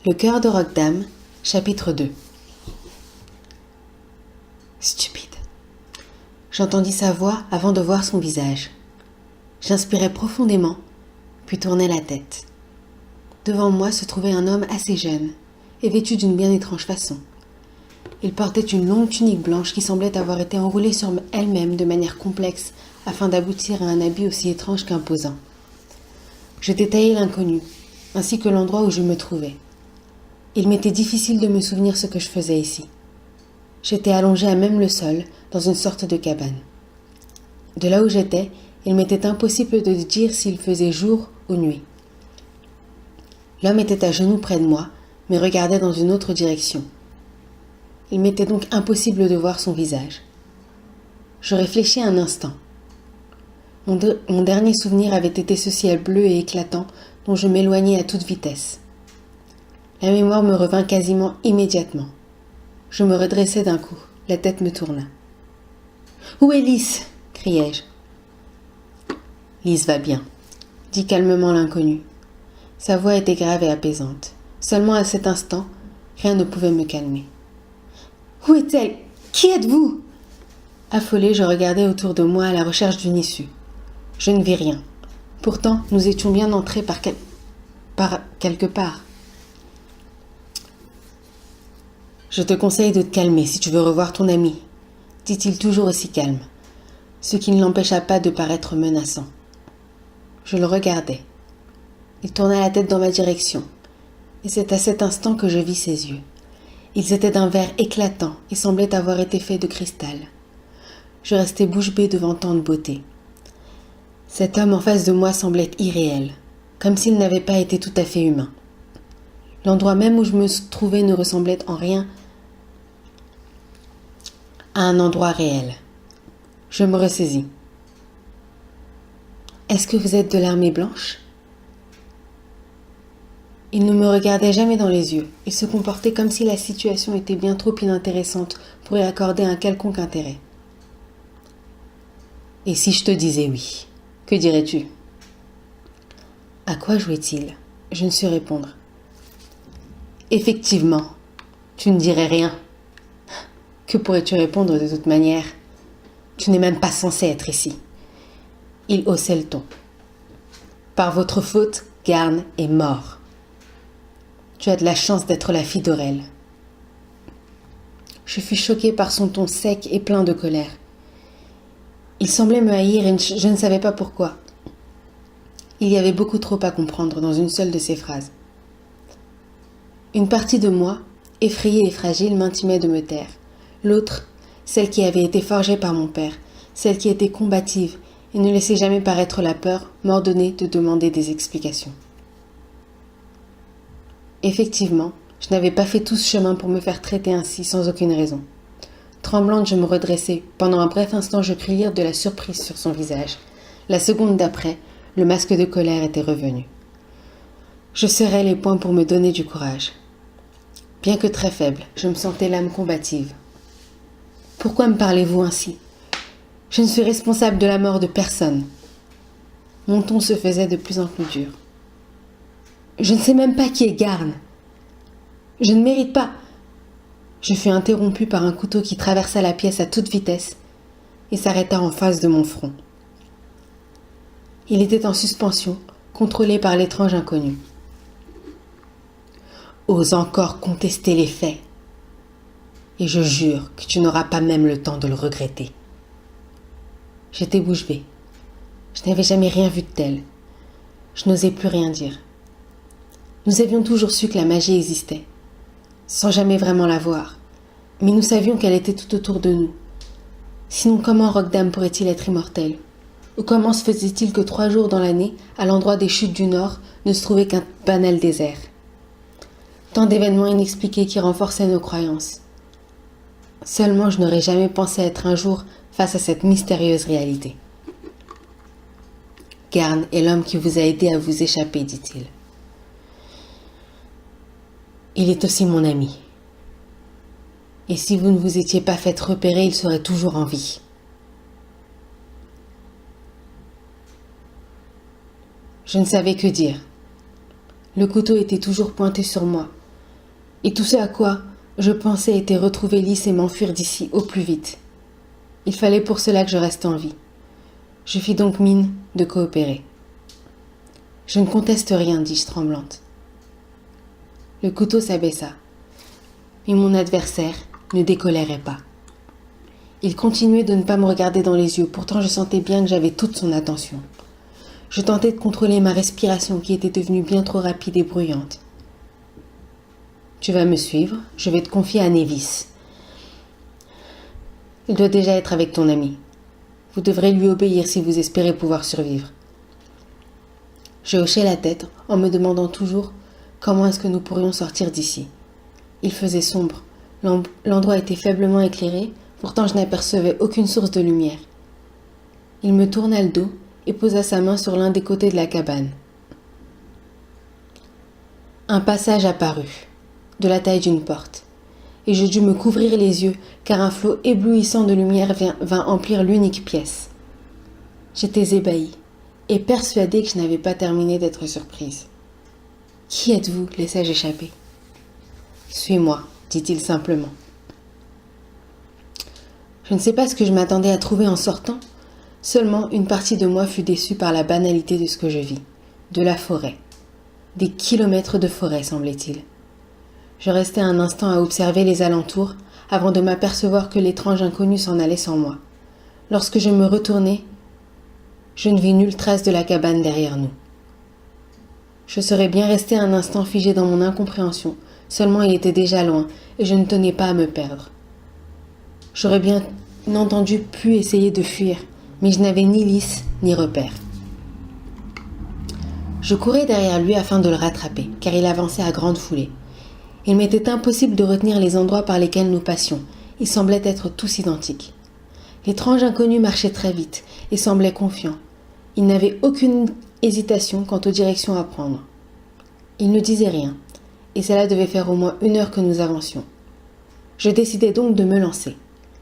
Le cœur de Roquedame, chapitre 2. Stupide. J'entendis sa voix avant de voir son visage. J'inspirai profondément, puis tournai la tête. Devant moi se trouvait un homme assez jeune, et vêtu d'une bien étrange façon. Il portait une longue tunique blanche qui semblait avoir été enroulée sur elle-même de manière complexe afin d'aboutir à un habit aussi étrange qu'imposant. Je détaillai l'inconnu, ainsi que l'endroit où je me trouvais. Il m'était difficile de me souvenir ce que je faisais ici. J'étais allongée à même le sol, dans une sorte de cabane. De là où j'étais, il m'était impossible de dire s'il faisait jour ou nuit. L'homme était à genoux près de moi, mais regardait dans une autre direction. Il m'était donc impossible de voir son visage. Je réfléchis un instant. Mon dernier souvenir avait été ce ciel bleu et éclatant dont je m'éloignais à toute vitesse. La mémoire me revint quasiment immédiatement. Je me redressai d'un coup, la tête me tourna. « Où est Lys ?» criai-je. « Lys va bien », dit calmement l'inconnu. Sa voix était grave et apaisante. Seulement à cet instant, rien ne pouvait me calmer. « Où est-elle ? Qui êtes-vous » Affolée, je regardais autour de moi à la recherche d'une issue. Je ne vis rien. Pourtant, nous étions bien entrés par quelque part. « Je te conseille de te calmer si tu veux revoir ton ami, » dit-il toujours aussi calme, ce qui ne l'empêcha pas de paraître menaçant. Je le regardais. Il tourna la tête dans ma direction, et c'est à cet instant que je vis ses yeux. Ils étaient d'un vert éclatant et semblaient avoir été faits de cristal. Je restai bouche bée devant tant de beauté. Cet homme en face de moi semblait irréel, comme s'il n'avait pas été tout à fait humain. L'endroit même où je me trouvais ne ressemblait en rien à un endroit réel. Je me ressaisis. « Est-ce que vous êtes de l'armée blanche ?» Il ne me regardait jamais dans les yeux. Il se comportait comme si la situation était bien trop inintéressante pour y accorder un quelconque intérêt. « Et si je te disais oui, que dirais-tu » À quoi jouait-il ? Je ne sus répondre. « Effectivement, tu ne dirais rien. Que pourrais-tu répondre de toute manière ? Tu n'es même pas censé être ici. » Il haussait le ton. « Par votre faute, Garn est mort. Tu as de la chance d'être la fille d'Aurel. » Je fus choquée par son ton sec et plein de colère. Il semblait me haïr et je ne savais pas pourquoi. Il y avait beaucoup trop à comprendre dans une seule de ces phrases. Une partie de moi, effrayée et fragile, m'intimait de me taire. L'autre, celle qui avait été forgée par mon père, celle qui était combative et ne laissait jamais paraître la peur, m'ordonnait de demander des explications. Effectivement, je n'avais pas fait tout ce chemin pour me faire traiter ainsi sans aucune raison. Tremblante, je me redressai. Pendant un bref instant, je crus lire de la surprise sur son visage. La seconde d'après, le masque de colère était revenu. Je serrai les poings pour me donner du courage. Bien que très faible, je me sentais l'âme combative. « Pourquoi me parlez-vous ainsi ? Je ne suis responsable de la mort de personne. » Mon ton se faisait de plus en plus dur. « Je ne sais même pas qui est Garn. Je ne mérite pas. » Je fus interrompue par un couteau qui traversa la pièce à toute vitesse et s'arrêta en face de mon front. Il était en suspension, contrôlé par l'étrange inconnu. « Ose encore contester les faits, et je jure que tu n'auras pas même le temps de le regretter. » J'étais bouche bée. Je n'avais jamais rien vu de tel. Je n'osais plus rien dire. Nous avions toujours su que la magie existait, sans jamais vraiment la voir, mais nous savions qu'elle était tout autour de nous. Sinon, comment Roquedame pourrait-il être immortel ? Ou comment se faisait-il que 3 jours dans l'année, à l'endroit des chutes du Nord, ne se trouvait qu'un banal désert ? Tant d'événements inexpliqués qui renforçaient nos croyances. Seulement, je n'aurais jamais pensé être un jour face à cette mystérieuse réalité. « Garn est l'homme qui vous a aidé à vous échapper, dit-il. Il est aussi mon ami. Et si vous ne vous étiez pas fait repérer, il serait toujours en vie. » Je ne savais que dire. Le couteau était toujours pointé sur moi, Et tout ce à quoi je pensais était retrouver Lys et m'enfuir d'ici au plus vite. Il fallait pour cela que je reste en vie. Je fis donc mine de coopérer. Je ne conteste rien, dis-je tremblante. Le couteau s'abaissa, mais mon adversaire ne décolérait pas. Il continuait de ne pas me regarder dans les yeux, pourtant je sentais bien que j'avais toute son attention. Je tentais de contrôler ma respiration qui était devenue bien trop rapide et bruyante. Tu vas me suivre, je vais te confier à Névis. Il doit déjà être avec ton ami. Vous devrez lui obéir si vous espérez pouvoir survivre. Je hochai la tête en me demandant toujours comment est-ce que nous pourrions sortir d'ici. Il faisait sombre, l'endroit était faiblement éclairé, pourtant je n'apercevais aucune source de lumière. Il me tourna le dos et posa sa main sur l'un des côtés de la cabane. Un passage apparut, de la taille d'une porte, et je dus me couvrir les yeux car un flot éblouissant de lumière vint emplir l'unique pièce. J'étais ébahie et persuadée que je n'avais pas terminé d'être surprise. « Qui êtes-vous » laissai-je échapper. « Suis-moi » dit-il simplement. Je ne sais pas ce que je m'attendais à trouver en sortant, seulement une partie de moi fut déçue par la banalité de ce que je vis, de la forêt. Des kilomètres de forêt, semblait-il. Je restai un instant à observer les alentours avant de m'apercevoir que l'étrange inconnu s'en allait sans moi. Lorsque je me retournai, je ne vis nulle trace de la cabane derrière nous. Je serais bien resté un instant figé dans mon incompréhension, seulement il était déjà loin et je ne tenais pas à me perdre. J'aurais bien entendu pu essayer de fuir, mais je n'avais ni Lys ni repère. Je courais derrière lui afin de le rattraper, car il avançait à grande foulée. Il m'était impossible de retenir les endroits par lesquels nous passions. Ils semblaient être tous identiques. L'étrange inconnu marchait très vite et semblait confiant. Il n'avait aucune hésitation quant aux directions à prendre. Il ne disait rien, et cela devait faire au moins 1 heure que nous avancions. Je décidai donc de me lancer.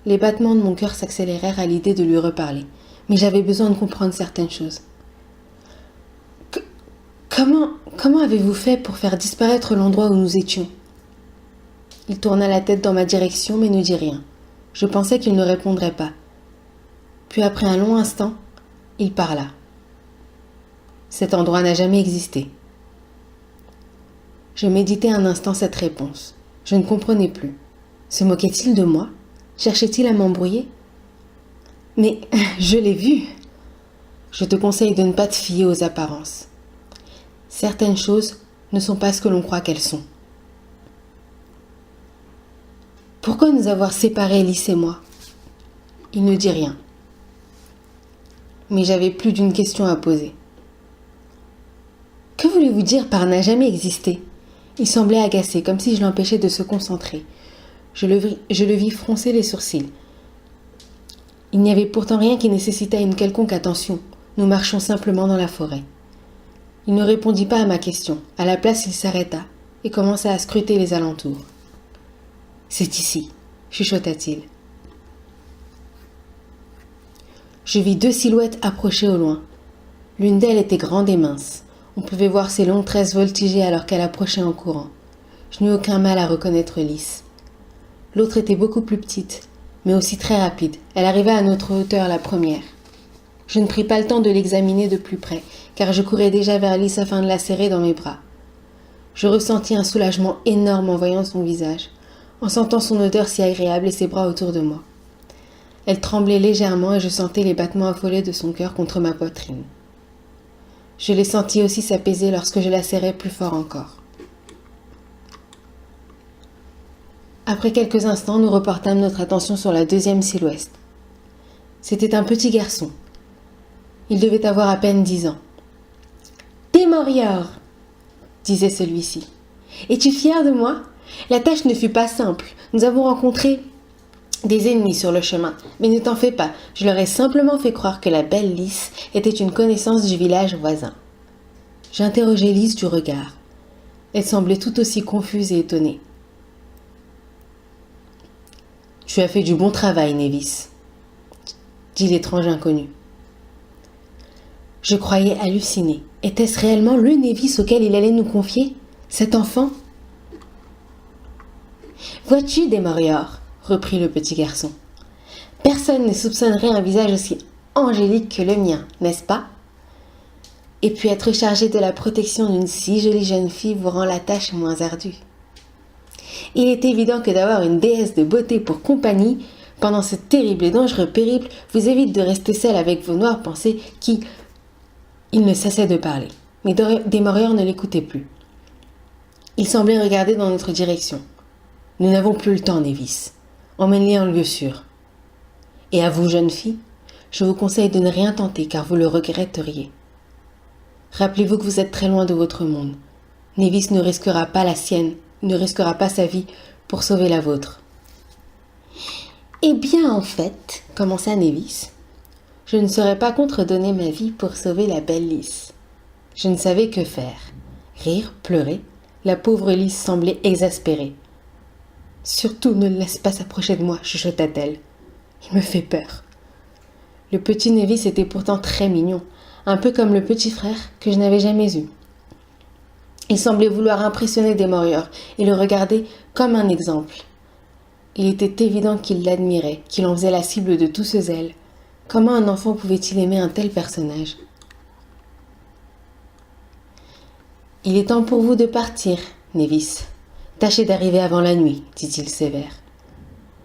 Les battements de mon cœur s'accélérèrent à l'idée de lui reparler, mais j'avais besoin de comprendre certaines choses. Comment avez-vous fait pour faire disparaître l'endroit où nous étions ? Il tourna la tête dans ma direction, mais ne dit rien. Je pensais qu'il ne répondrait pas. Puis après un long instant, il parla. Cet endroit n'a jamais existé. Je méditais un instant cette réponse. Je ne comprenais plus. Se moquait-il de moi ? Cherchait-il à m'embrouiller ? Mais je l'ai vu. Je te conseille de ne pas te fier aux apparences. Certaines choses ne sont pas ce que l'on croit qu'elles sont. Pourquoi nous avoir séparés, Lys et moi ? Il ne dit rien. Mais j'avais plus d'une question à poser. Que voulez-vous dire par n'a jamais existé ? Il semblait agacé, comme si je l'empêchais de se concentrer. Je le vis froncer les sourcils. Il n'y avait pourtant rien qui nécessitât une quelconque attention. Nous marchions simplement dans la forêt. Il ne répondit pas à ma question. À la place, il s'arrêta et commença à scruter les alentours. « C'est ici », chuchota-t-il. Je vis 2 silhouettes approcher au loin. L'une d'elles était grande et mince. On pouvait voir ses longues tresses voltiger alors qu'elle approchait en courant. Je n'eus aucun mal à reconnaître Lys. L'autre était beaucoup plus petite, mais aussi très rapide. Elle arriva à notre hauteur la première. Je ne pris pas le temps de l'examiner de plus près, car je courais déjà vers Lys afin de la serrer dans mes bras. Je ressentis un soulagement énorme en voyant son visage, en sentant son odeur si agréable et ses bras autour de moi. Elle tremblait légèrement et je sentais les battements affolés de son cœur contre ma poitrine. Je les sentis aussi s'apaiser lorsque je la serrais plus fort encore. Après quelques instants, nous reportâmes notre attention sur la 2e silhouette. C'était un petit garçon. Il devait avoir à peine 10 ans. « T'es Morior !» disait celui-ci. « Es-tu fier de moi ? La tâche ne fut pas simple. Nous avons rencontré des ennemis sur le chemin, mais ne t'en fais pas, je leur ai simplement fait croire que la belle Lys était une connaissance du village voisin. » J'interrogeai Lys du regard. Elle semblait tout aussi confuse et étonnée. « Tu as fait du bon travail, Névis, » dit l'étrange inconnu. Je croyais halluciner. Était-ce réellement le Névis auquel il allait nous confier ? Cet enfant ? Vois-tu, Desmorior, reprit le petit garçon. Personne ne soupçonnerait un visage aussi angélique que le mien, n'est-ce pas? Et puis être chargé de la protection d'une si jolie jeune fille vous rend la tâche moins ardue. Il est évident que d'avoir une déesse de beauté pour compagnie pendant ce terrible et dangereux périple vous évite de rester seul avec vos noires pensées qui... Il ne cessait de parler, mais Desmorior ne l'écoutait plus. Il semblait regarder dans notre direction. Nous n'avons plus le temps, Névis. Emmène-les en lieu sûr. Et à vous, jeune fille, je vous conseille de ne rien tenter car vous le regretteriez. Rappelez-vous que vous êtes très loin de votre monde. Névis ne risquera pas la sienne, ne risquera pas sa vie pour sauver la vôtre. Eh bien, en fait, commença Névis, je ne serais pas contre donner ma vie pour sauver la belle Lys. Je ne savais que faire. Rire, pleurer. La pauvre Lys semblait exaspérée. Surtout ne le laisse pas s'approcher de moi, chuchota-t-elle. Il me fait peur. Le petit Névis était pourtant très mignon, un peu comme le petit frère que je n'avais jamais eu. Il semblait vouloir impressionner Desmorior et le regarder comme un exemple. Il était évident qu'il l'admirait, qu'il en faisait la cible de tout ce zèle. Comment un enfant pouvait-il aimer un tel personnage? Il est temps pour vous de partir, Névis. Tâchez d'arriver avant la nuit, dit-il sévère.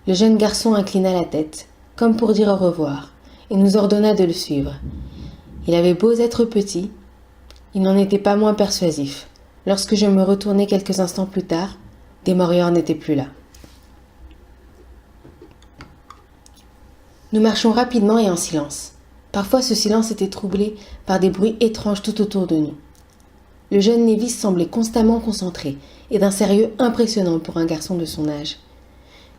Le jeune garçon inclina la tête, comme pour dire au revoir, et nous ordonna de le suivre. Il avait beau être petit, il n'en était pas moins persuasif. Lorsque je me retournai quelques instants plus tard, Desmorior n'était plus là. Nous marchions rapidement et en silence. Parfois ce silence était troublé par des bruits étranges tout autour de nous. Le jeune Névis semblait constamment concentré et d'un sérieux impressionnant pour un garçon de son âge.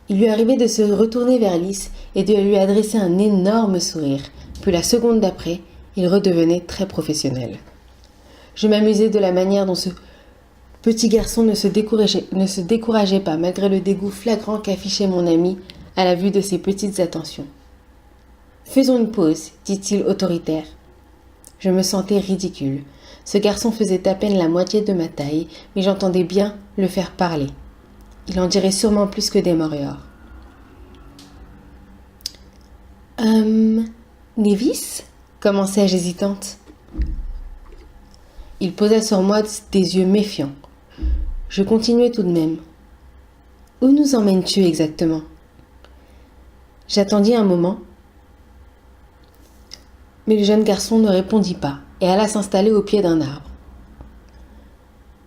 Il lui arrivait de se retourner vers Lys et de lui adresser un énorme sourire, puis la seconde d'après, il redevenait très professionnel. Je m'amusais de la manière dont ce petit garçon ne se décourageait pas malgré le dégoût flagrant qu'affichait mon ami à la vue de ses petites attentions. « Faisons une pause, dit-il autoritaire. Je me sentais ridicule. Ce garçon faisait à peine la moitié de ma taille, mais j'entendais bien le faire parler. Il en dirait sûrement plus que Desmorior. Névis » commençai-je hésitante. Il posa sur moi des yeux méfiants. Je continuai tout de même. Où nous emmènes-tu exactement? J'attendis un moment, mais le jeune garçon ne répondit pas et alla s'installer au pied d'un arbre.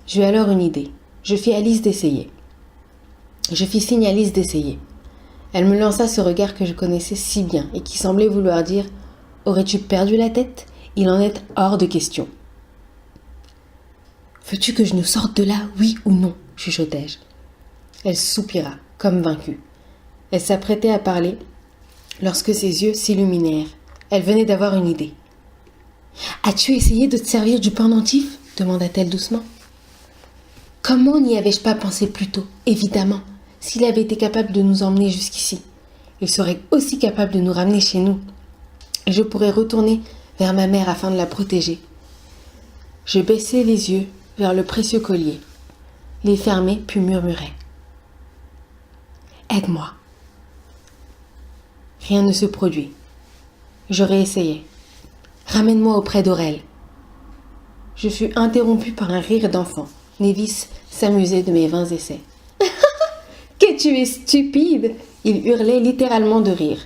J'eus alors une idée. Je fis signe à Lys d'essayer. Elle me lança ce regard que je connaissais si bien et qui semblait vouloir dire « Aurais-tu perdu la tête? Il en est hors de question. » « Veux-tu que je nous sorte de là, oui ou non ?» chuchotai-je. Elle soupira, comme vaincue. Elle s'apprêtait à parler lorsque ses yeux s'illuminèrent. Elle venait d'avoir une idée. « As-tu essayé de te servir du pendentif ?» demanda-t-elle doucement. « Comment n'y avais-je pas pensé plus tôt? Évidemment, s'il avait été capable de nous emmener jusqu'ici, il serait aussi capable de nous ramener chez nous. Et je pourrais retourner vers ma mère afin de la protéger. » Je baissai les yeux vers le précieux collier, les fermai puis murmurai. « Aide-moi. » Rien ne se produit. Je réessayai. « Ramène-moi auprès d'Aurel. » Je fus interrompue par un rire d'enfant. Névis s'amusait de mes vains essais. « Que tu es stupide !» Il hurlait littéralement de rire,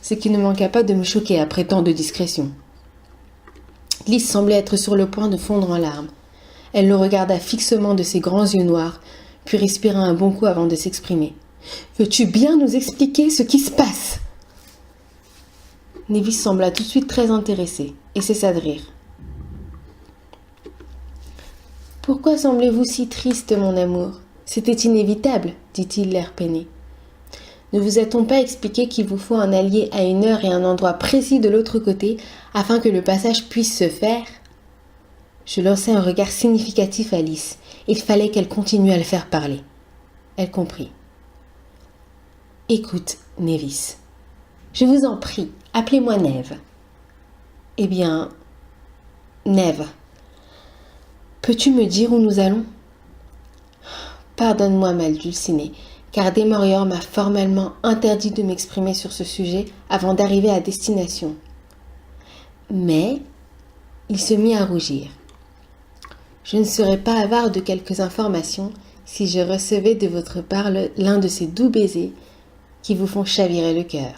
ce qui ne manqua pas de me choquer après tant de discrétion. Lys semblait être sur le point de fondre en larmes. Elle le regarda fixement de ses grands yeux noirs, puis respira un bon coup avant de s'exprimer. « Veux-tu bien nous expliquer ce qui se passe ?» Névis sembla tout de suite très intéressée et cessa de rire. « Pourquoi semblez-vous si triste, mon amour? C'était inévitable, dit-il l'air peiné. Ne vous a-t-on pas expliqué qu'il vous faut un allié à une heure et un endroit précis de l'autre côté afin que le passage puisse se faire? Je lançai un regard significatif à Lys. Il fallait qu'elle continue à le faire parler. Elle comprit. « Écoute, Névis, je vous en prie, appelez-moi Neve. »« Eh bien, Neve, peux-tu me dire où nous allons ? » « Pardonne-moi, mal dulcinée, car Desmoriors m'a formellement interdit de m'exprimer sur ce sujet avant d'arriver à destination. Mais il se mit à rougir. Je ne serais pas avare de quelques informations si je recevais de votre part l'un de ces doux baisers qui vous font chavirer le cœur.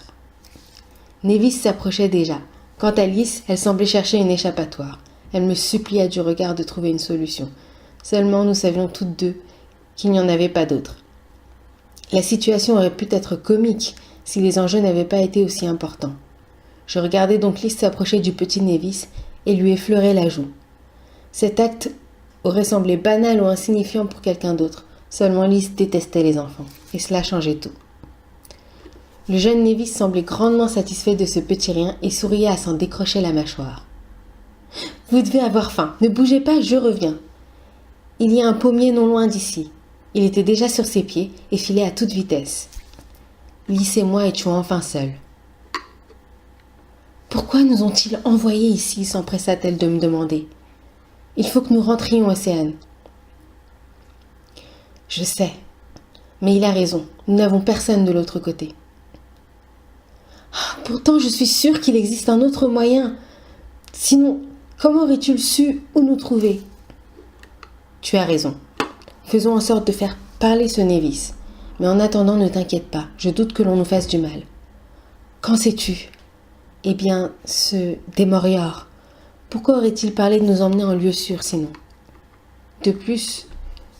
Névis s'approchait déjà. Quant à Lys, elle semblait chercher une échappatoire. Elle me supplia du regard de trouver une solution. Seulement nous savions toutes deux qu'il n'y en avait pas d'autre. La situation aurait pu être comique si les enjeux n'avaient pas été aussi importants. Je regardais donc Lys s'approcher du petit Névis et lui effleurer la joue. Cet acte aurait semblé banal ou insignifiant pour quelqu'un d'autre, seulement Lys détestait les enfants, et cela changeait tout. Le jeune Névis semblait grandement satisfait de ce petit rien et souriait à s'en décrocher la mâchoire. « Vous devez avoir faim, ne bougez pas, je reviens. Il y a un pommier non loin d'ici. » Il était déjà sur ses pieds et filait à toute vitesse. Lys et moi étions enfin seuls. « Pourquoi nous ont-ils envoyés ici ?» s'empressa-t-elle de me demander. « Il faut que nous rentrions, Océane. » Je sais, mais il a raison, nous n'avons personne de l'autre côté. Pourtant, je suis sûre qu'il existe un autre moyen. Sinon, comment aurais-tu su où nous trouver ? Tu as raison. Faisons en sorte de faire parler ce Névis. Mais en attendant, ne t'inquiète pas, je doute que l'on nous fasse du mal. Qu'en sais-tu ? Eh bien, ce Desmoriors, pourquoi aurait-il parlé de nous emmener en lieu sûr sinon ? De plus,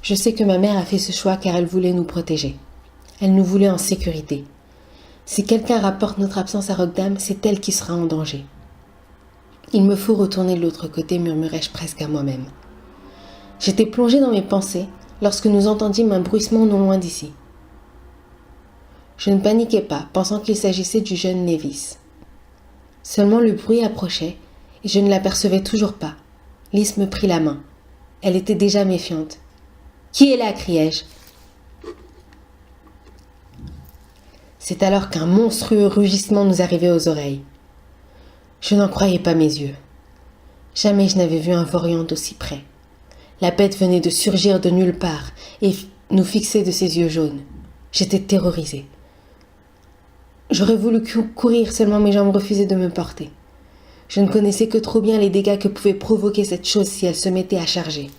je sais que ma mère a fait ce choix car elle voulait nous protéger. Elle nous voulait en sécurité. Si quelqu'un rapporte notre absence à Roquedam, c'est elle qui sera en danger. Il me faut retourner de l'autre côté, murmurai-je presque à moi-même. J'étais plongée dans mes pensées lorsque nous entendîmes un bruissement non loin d'ici. Je ne paniquais pas, pensant qu'il s'agissait du jeune Névis. Seulement le bruit approchait, et je ne l'apercevais toujours pas. Lys me prit la main. Elle était déjà méfiante. « Qui est là ?» criai-je. C'est alors qu'un monstrueux rugissement nous arrivait aux oreilles. Je n'en croyais pas mes yeux. Jamais je n'avais vu un vorion d'aussi près. La bête venait de surgir de nulle part et nous fixait de ses yeux jaunes. J'étais terrorisée. J'aurais voulu courir, seulement mes jambes refusaient de me porter. Je ne connaissais que trop bien les dégâts que pouvait provoquer cette chose si elle se mettait à charger.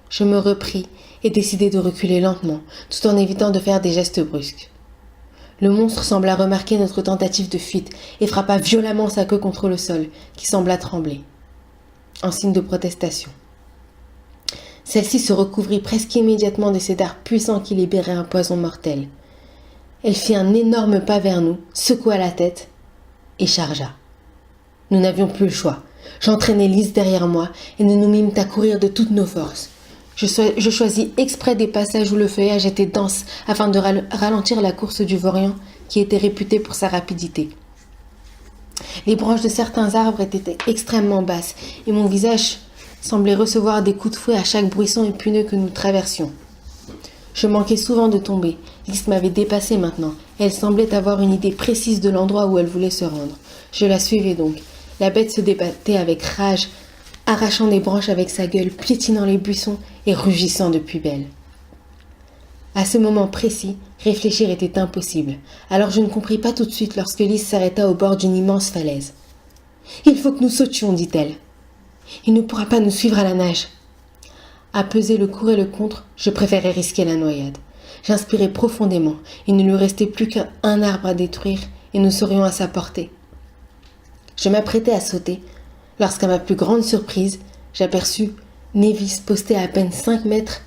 Je me repris et décidai de reculer lentement, tout en évitant de faire des gestes brusques. Le monstre sembla remarquer notre tentative de fuite et frappa violemment sa queue contre le sol, qui sembla trembler, en signe de protestation. Celle-ci se recouvrit presque immédiatement de ces dards puissants qui libéraient un poison mortel. Elle fit un énorme pas vers nous, secoua la tête et chargea. Nous n'avions plus le choix. J'entraînai Lys derrière moi et nous nous mîmes à courir de toutes nos forces. Je choisis exprès des passages où le feuillage était dense afin de ralentir la course du vorion qui était réputé pour sa rapidité. Les branches de certains arbres étaient extrêmement basses et mon visage semblait recevoir des coups de fouet à chaque buisson épineux que nous traversions. Je manquais souvent de tomber. Lys m'avait dépassée maintenant et elle semblait avoir une idée précise de l'endroit où elle voulait se rendre. Je la suivais donc. La bête se débattait avec rage, arrachant des branches avec sa gueule, piétinant les buissons et rugissant de plus belle. À ce moment précis, réfléchir était impossible, alors je ne compris pas tout de suite lorsque Lys s'arrêta au bord d'une immense falaise. « Il faut que nous sautions, dit-elle. Il ne pourra pas nous suivre à la nage. » À peser le pour et le contre, je préférais risquer la noyade. J'inspirais profondément, il ne lui restait plus qu'un arbre à détruire et nous serions à sa portée. Je m'apprêtais à sauter, lorsqu'à ma plus grande surprise, j'aperçus Névis posté à peine 5 mètres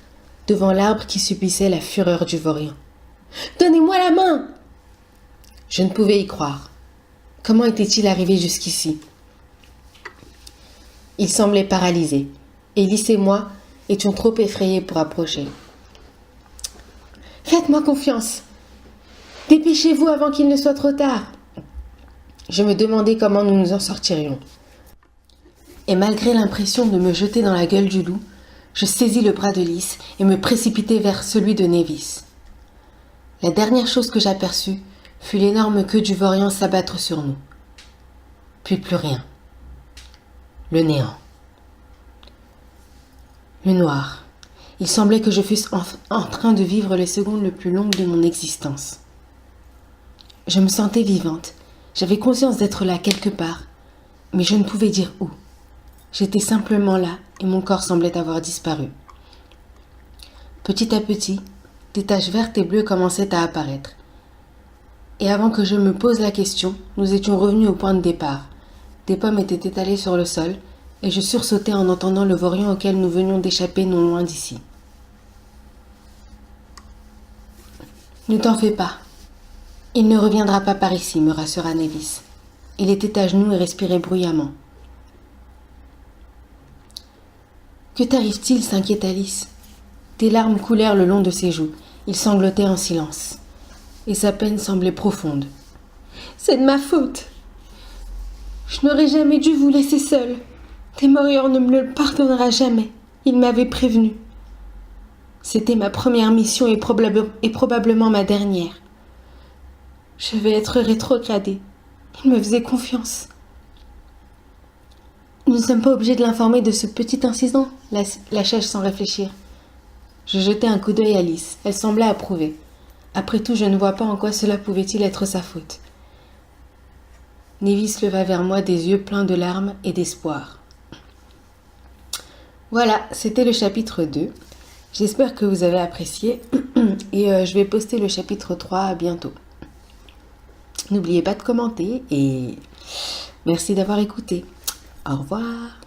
devant l'arbre qui subissait la fureur du vorion. « Donnez-moi la main !» Je ne pouvais y croire. Comment était-il arrivé jusqu'ici ? Il semblait paralysé, et Lys et moi étions trop effrayés pour approcher. « Faites-moi confiance. Dépêchez-vous avant qu'il ne soit trop tard. » Je me demandais comment nous nous en sortirions. Et malgré l'impression de me jeter dans la gueule du loup, je saisis le bras de Lys et me précipitai vers celui de Névis. La dernière chose que j'aperçus fut l'énorme queue du vorion s'abattre sur nous. Puis plus rien. Le néant. Le noir. Il semblait que je fusse en train de vivre les secondes les plus longues de mon existence. Je me sentais vivante. J'avais conscience d'être là quelque part, mais je ne pouvais dire où. J'étais simplement là et mon corps semblait avoir disparu. Petit à petit, des taches vertes et bleues commençaient à apparaître. Et avant que je me pose la question, nous étions revenus au point de départ. Des pommes étaient étalées sur le sol et je sursautais en entendant le vorion auquel nous venions d'échapper non loin d'ici. Ne t'en fais pas. Il ne reviendra pas par ici, me rassura Nevis. Il était à genoux et respirait bruyamment. Que t'arrive-t-il s'inquiète Alice. Des larmes coulèrent le long de ses joues. Il sanglotait en silence. Et sa peine semblait profonde. C'est de ma faute. Je n'aurais jamais dû vous laisser seule. Temorior ne me le pardonnera jamais. Il m'avait prévenu. C'était ma première mission et probablement ma dernière. Je vais être rétrogradée. Il me faisait confiance. Nous ne sommes pas obligés de l'informer de ce petit incident, lâchai-je sans réfléchir. Je jetai un coup d'œil à Alice. Elle semblait approuver. Après tout, je ne vois pas en quoi cela pouvait-il être sa faute. Nevis leva vers moi des yeux pleins de larmes et d'espoir. Voilà, c'était le chapitre 2. J'espère que vous avez apprécié et je vais poster le chapitre 3 bientôt. N'oubliez pas de commenter et merci d'avoir écouté. Au revoir.